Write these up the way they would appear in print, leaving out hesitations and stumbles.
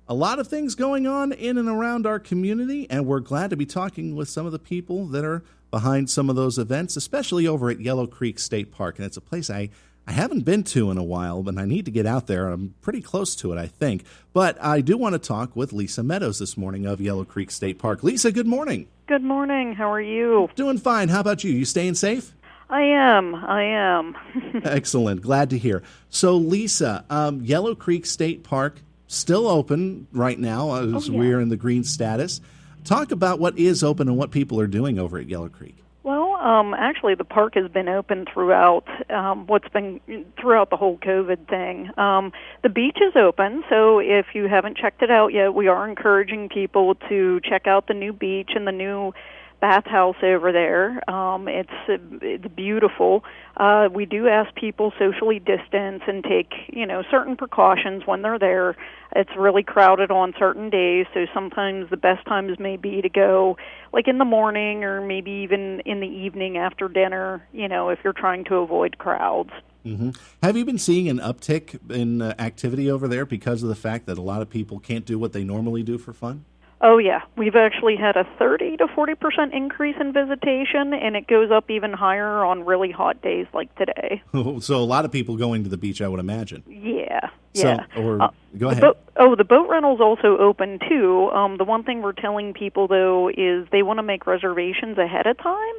A lot of things going on in and around our community, and we're glad to be talking with some of the people that are behind some of those events, especially over at Yellow Creek State Park. And it's a place I haven't been to in a while, but I need to get out there. I'm pretty close to it, I think. But I do want to talk with Lisa Meadows this morning of Yellow Creek State Park. Lisa, good morning. Good morning. How are you? Doing fine. How about you? You staying safe? I am. Excellent. Glad to hear. So, Lisa, Yellow Creek State Park still open right now as we're in the green status. Talk about what is open and what people are doing over at Yellow Creek. Well, actually, the park has been open throughout throughout the whole COVID thing. The beach is open, so if you haven't checked it out yet, we are encouraging people to check out the new beach and the new bathhouse over there. It's beautiful. We do ask people socially distance and take, certain precautions when they're there. It's really crowded on certain days, so sometimes the best times may be to go like in the morning or maybe even in the evening after dinner, if you're trying to avoid crowds. Mm-hmm. Have you been seeing an uptick in activity over there because of the fact that a lot of people can't do what they normally do for fun? Oh, yeah. We've actually had a 30 to 40% increase in visitation, and it goes up even higher on really hot days like today. So a lot of people going to the beach, I would imagine. Yeah. Go ahead. The boat rental's also open, too. The one thing we're telling people, though, is they want to make reservations ahead of time.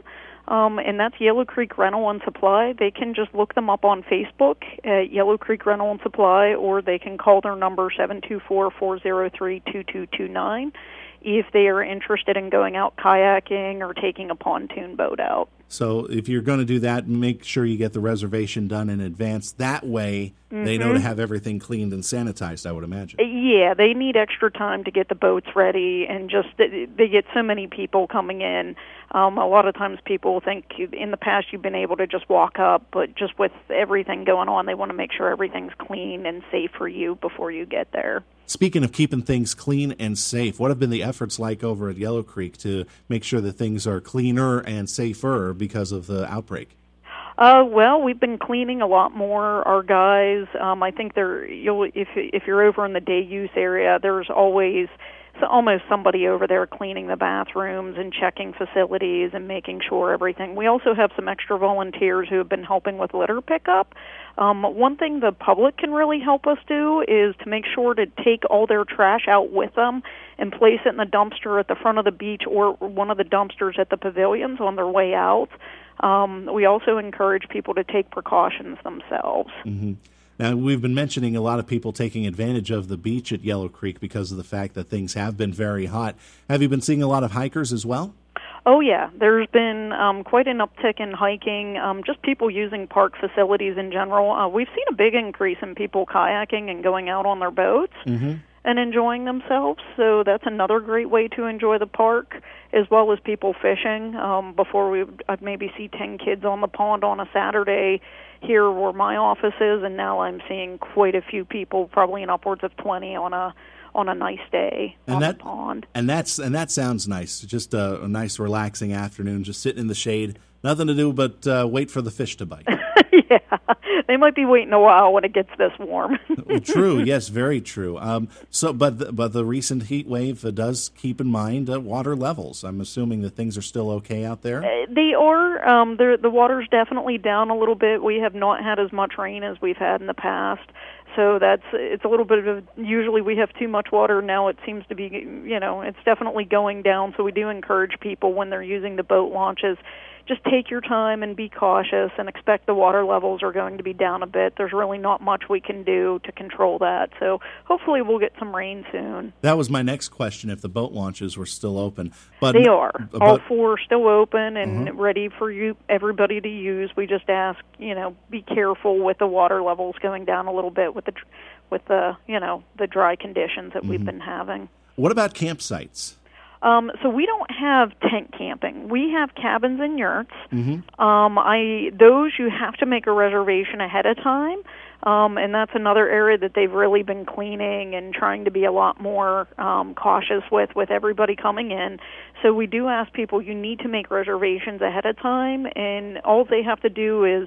And that's Yellow Creek Rental and Supply. They can just look them up on Facebook at Yellow Creek Rental and Supply, or they can call their number 724-403-2229 if they are interested in going out kayaking or taking a pontoon boat out. So if you're going to do that, make sure you get the reservation done in advance. That way, they know to have everything cleaned and sanitized, I would imagine. Yeah, they need extra time to get the boats ready, and just they get so many people coming in. A lot of times people think in the past you've been able to just walk up, but just with everything going on, they want to make sure everything's clean and safe for you before you get there. Speaking of keeping things clean and safe, what have been the efforts like over at Yellow Creek to make sure that things are cleaner and safer because of the outbreak? Well, we've been cleaning a lot more. Our guys, I think if you're over in the day use area, there's always almost somebody over there cleaning the bathrooms and checking facilities and making sure everything. We also have some extra volunteers who have been helping with litter pickup. One thing the public can really help us do is to make sure to take all their trash out with them and place it in the dumpster at the front of the beach or one of the dumpsters at the pavilions on their way out. We also encourage people to take precautions themselves. Mm-hmm. Now, we've been mentioning a lot of people taking advantage of the beach at Yellow Creek because of the fact that things have been very hot. Have you been seeing a lot of hikers as well? Oh, yeah. There's been quite an uptick in hiking, just people using park facilities in general. We've seen a big increase in people kayaking and going out on their boats and enjoying themselves. So that's another great way to enjoy the park, as well as people fishing. Before I'd maybe see 10 kids on the pond on a Saturday here where my office is, and now I'm seeing quite a few people, probably in upwards of 20 on a nice day on the pond. And that sounds nice. Just a nice relaxing afternoon, just sitting in the shade. Nothing to do but wait for the fish to bite. Yeah, they might be waiting a while when it gets this warm. True, yes, very true. But the recent heat wave does keep in mind water levels. I'm assuming that things are still okay out there. They are. The water's definitely down a little bit. We have not had as much rain as we've had in the past. So it's a little bit of usually we have too much water. Now it seems to be, it's definitely going down. So we do encourage people when they're using the boat launches, just take your time and be cautious and expect the water levels are going to be down a bit. There's really not much we can do to control that. So hopefully we'll get some rain soon. That was my next question, if the boat launches were still open. But they are. All four are still open and ready for everybody to use. We just ask, be careful with the water levels going down a little bit with the dry conditions that we've been having. What about campsites? So we don't have tent camping. We have cabins and yurts. Those you have to make a reservation ahead of time, and that's another area that they've really been cleaning and trying to be a lot more cautious with everybody coming in. So we do ask people, you need to make reservations ahead of time, and all they have to do is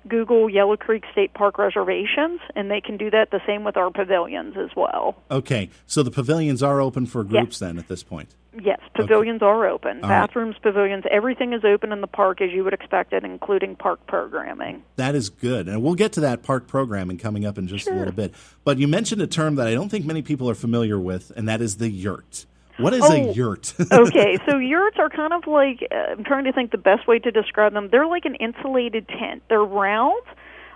Google Yellow Creek State Park reservations, and they can do that the same with our pavilions as well. Okay, so the pavilions are open for groups then at this point? Yes, pavilions are open. All Bathrooms, pavilions, everything is open in the park as you would expect it, including park programming. That is good. And we'll get to that park programming coming up in just a little bit. But you mentioned a term that I don't think many people are familiar with, and that is the yurt. What is a yurt? Okay, so yurts are kind of like, I'm trying to think the best way to describe them. They're like an insulated tent. They're round.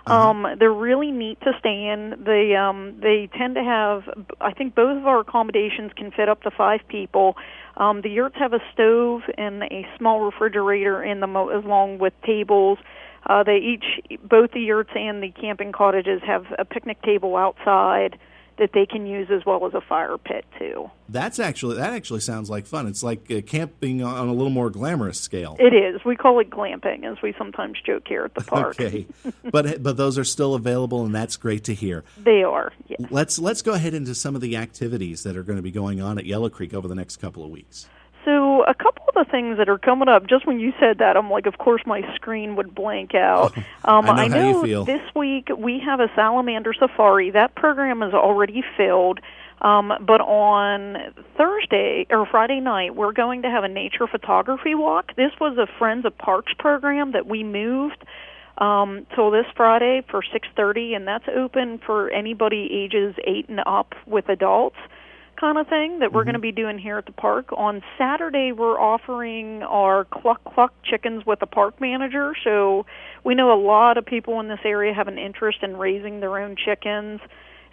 They're really neat to stay in. They tend to have, I think both of our accommodations can fit up to 5 people. The yurts have a stove and a small refrigerator in them along with tables. Both the yurts and the camping cottages have a picnic table outside that they can use as well as a fire pit too. That actually sounds like fun. It's like camping on a little more glamorous scale. It is. We call it glamping, as we sometimes joke here at the park. Okay, but those are still available, and that's great to hear. They are. Yes. Let's go ahead into some of the activities that are going to be going on at Yellow Creek over the next couple of weeks. So a couple of the things that are coming up, just when you said that, I'm like, of course my screen would blank out. I know how you feel. This week we have a salamander safari. That program is already filled. But on Friday night, we're going to have a nature photography walk. This was a Friends of Parks program that we moved till this Friday for 6:30, and that's open for anybody ages 8 and up with adults, kind of thing that we're going to be doing here at the park. On Saturday, we're offering our Cluck Cluck chickens with the park manager. So we know a lot of people in this area have an interest in raising their own chickens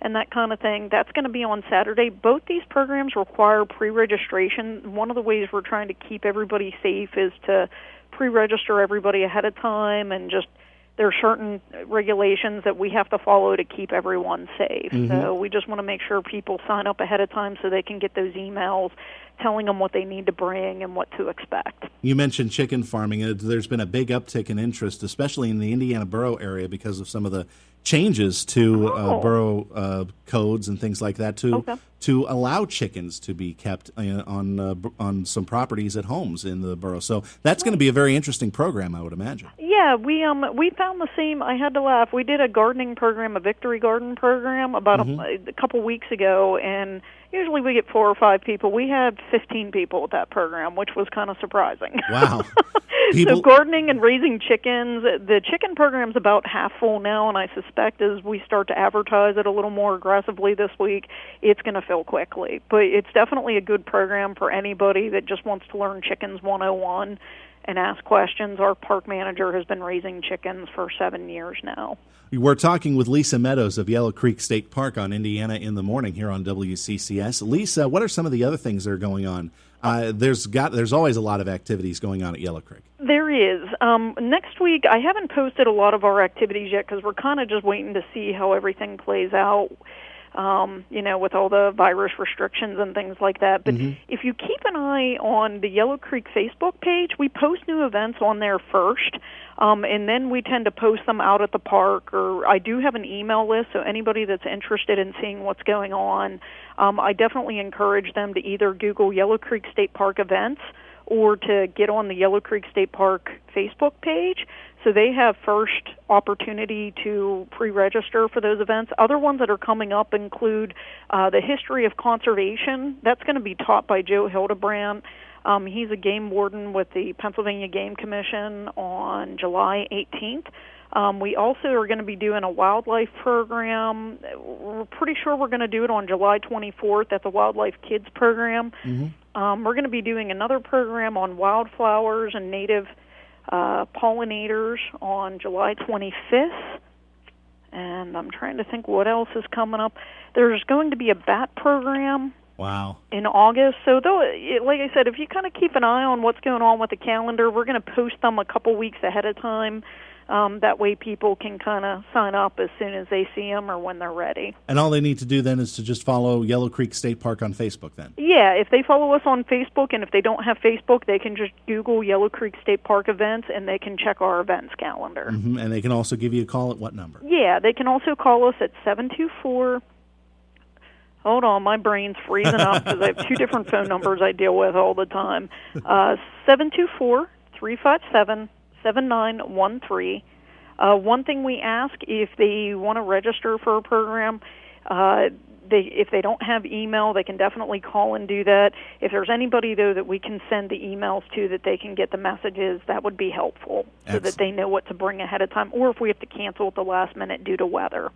and that kind of thing. That's going to be on Saturday. Both these programs require pre-registration. One of the ways we're trying to keep everybody safe is to pre-register everybody ahead of time, and just there are certain regulations that we have to follow to keep everyone safe. So we just want to make sure people sign up ahead of time so they can get those emails telling them what they need to bring and what to expect. You mentioned chicken farming. There's been a big uptick in interest, especially in the Indiana borough area, because of some of the changes to borough codes and things like that to allow chickens to be kept on some properties at homes in the borough. So that's going to be a very interesting program, I would imagine. Yeah, we found the same. I had to laugh. We did a gardening program, a victory garden program, about a couple weeks ago, and usually we get 4 or 5 people. We had 15 people at that program, which was kind of surprising. Wow. So gardening and raising chickens, the chicken program's about half full now, and I suspect as we start to advertise it a little more aggressively this week, it's going to fill quickly. But it's definitely a good program for anybody that just wants to learn Chickens 101 and ask questions. Our park manager has been raising chickens for 7 years now. We're talking with Lisa Meadows of Yellow Creek State Park on Indiana in the Morning here on WCCS. Lisa, what are some of the other things that are going on? There's always a lot of activities going on at Yellow Creek. There is. Next week, I haven't posted a lot of our activities yet because we're kind of just waiting to see how everything plays out. With all the virus restrictions and things like that. But if you keep an eye on the Yellow Creek Facebook page, we post new events on there first, and then we tend to post them out at the park. Or I do have an email list, so anybody that's interested in seeing what's going on, I definitely encourage them to either Google Yellow Creek State Park events or to get on the Yellow Creek State Park Facebook page. So they have first opportunity to pre-register for those events. Other ones that are coming up include the history of conservation. That's going to be taught by Joe Hildebrandt. He's a game warden with the Pennsylvania Game Commission on July 18th. We also are going to be doing a wildlife program. We're pretty sure we're going to do it on July 24th at the Wildlife Kids program. We're going to be doing another program on wildflowers and native pollinators on July 25th. And I'm trying to think what else is coming up. There's going to be a bat program. Wow. In August. So, like I said, if you kind of keep an eye on what's going on with the calendar, we're going to post them a couple weeks ahead of time. That way people can kind of sign up as soon as they see them or when they're ready. And all they need to do then is to just follow Yellow Creek State Park on Facebook then? Yeah, if they follow us on Facebook, and if they don't have Facebook, they can just Google Yellow Creek State Park events, and they can check our events calendar. And they can also give you a call at what number? Yeah, they can also call us at 724... Hold on, my brain's freezing up because I have 2 different phone numbers I deal with all the time. 724-357-7913. One thing we ask, if they want to register for a program, if they don't have email, they can definitely call and do that. If there's anybody, though, that we can send the emails to that they can get the messages, that would be helpful. Excellent. So that they know what to bring ahead of time, or if we have to cancel at the last minute due to weather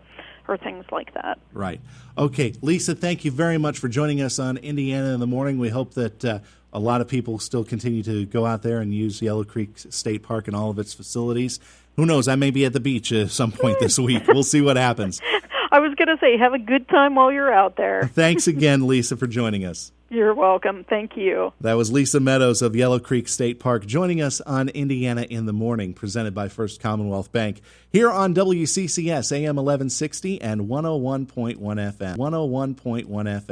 or things like that. Right. Okay, Lisa, thank you very much for joining us on Indiana in the Morning. We hope that a lot of people still continue to go out there and use Yellow Creek State Park and all of its facilities. Who knows? I may be at the beach at some point this week. We'll see what happens. I was going to say, have a good time while you're out there. Thanks again, Lisa, for joining us. You're welcome. Thank you. That was Lisa Meadows of Yellow Creek State Park joining us on Indiana in the Morning, presented by First Commonwealth Bank, here on WCCS AM 1160 and 101.1 FM. 101.1 FM.